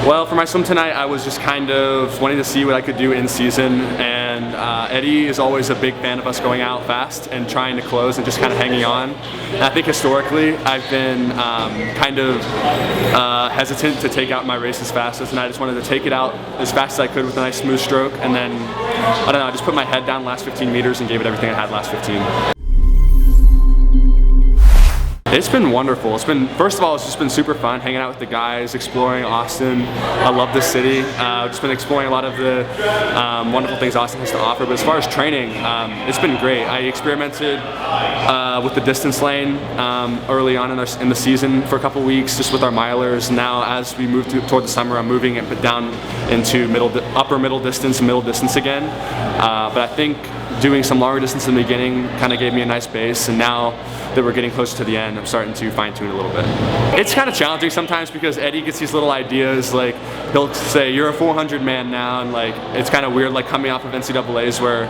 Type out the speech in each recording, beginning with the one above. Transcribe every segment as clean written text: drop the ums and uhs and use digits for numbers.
Well, for my swim tonight, I was just kind of wanting to see what I could do in season, and Eddie is always a big fan of us going out fast and trying to close and just kind of hanging on. And I think historically, I've been kind of hesitant to take out my race as fast as, and I just wanted to take it out as fast as I could with a nice smooth stroke, and then, I don't know, I just put my head down last 15 meters and gave it everything I had last 15. It's been wonderful. It's been, first of all, it's just been super fun hanging out with the guys, exploring Austin. I love this city. I've just been exploring a lot of the wonderful things Austin has to offer. But as far as training, it's been great. I experimented with the distance lane early on in the season for a couple weeks, just with our milers. Now, as we move toward the summer, I'm moving it down into upper middle distance and middle distance again. But I think doing some longer distance in the beginning kind of gave me a nice base, and now that we're getting closer to the end, I'm starting to fine-tune a little bit. It's kind of challenging sometimes because Eddie gets these little ideas, like he'll say, you're a 400 man now, and like it's kind of weird, like coming off of NCAAs where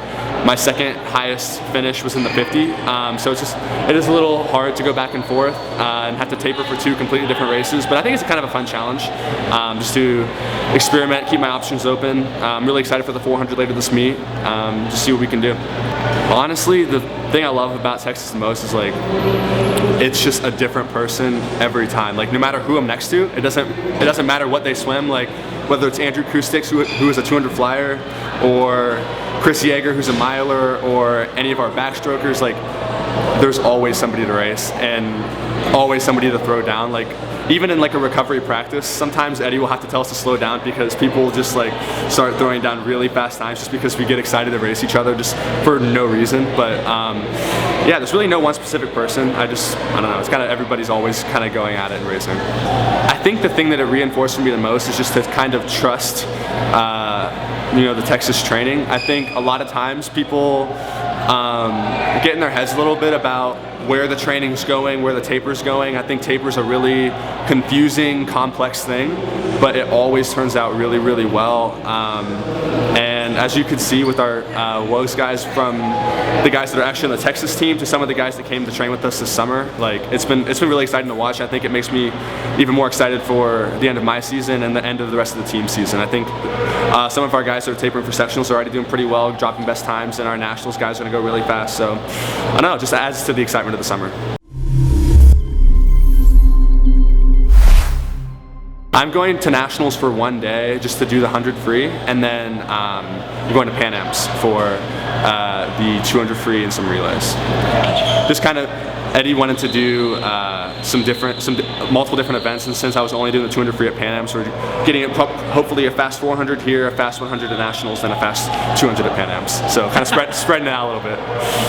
my second highest finish was in the 50, so it is a little hard to go back and forth and have to taper for two completely different races, but I think it's kind of a fun challenge, just to experiment, keep my options open. I'm really excited for the 400 later this meet, to see what we can do. Honestly, the thing I love about Texas the most is like, it's just a different person every time. Like no matter who I'm next to, it doesn't matter what they swim. Like whether it's Andrew Krueger, who is a 200 flyer, or Chris Yeager, who's a miler, or any of our backstrokers, like there's always somebody to race and always somebody to throw down. Like even in like a recovery practice, sometimes Eddie will have to tell us to slow down because people will just like start throwing down really fast times just because we get excited to race each other just for no reason. But yeah, there's really no one specific person. I don't know, it's kind of everybody's always kind of going at it and racing. I think the thing that it reinforced for me the most is just to kind of trust the Texas training. I think a lot of times people get in their heads a little bit about where the training's going, where the taper's going. I think taper's a really confusing, complex thing, but it always turns out really, really well. And as you can see with our WOGS guys, from the guys that are actually on the Texas team to some of the guys that came to train with us this summer, like it's been really exciting to watch. I think it makes me even more excited for the end of my season and the end of the rest of the team season. I think some of our guys that are tapering for sectionals are already doing pretty well, dropping best times, and our nationals guys are going to go really fast. So I don't know, it just adds to the excitement of the summer. I'm going to nationals for one day just to do the 100 free, and then I'm going to Pan Am's for the 200 free and some relays. Just kind of, Eddie wanted to do multiple different events, and since I was only doing the 200 free at Pan Am's, we're getting it hopefully a fast 400 here, a fast 100 at nationals, then a fast 200 at Pan Am's. So kind of spreading it out a little bit.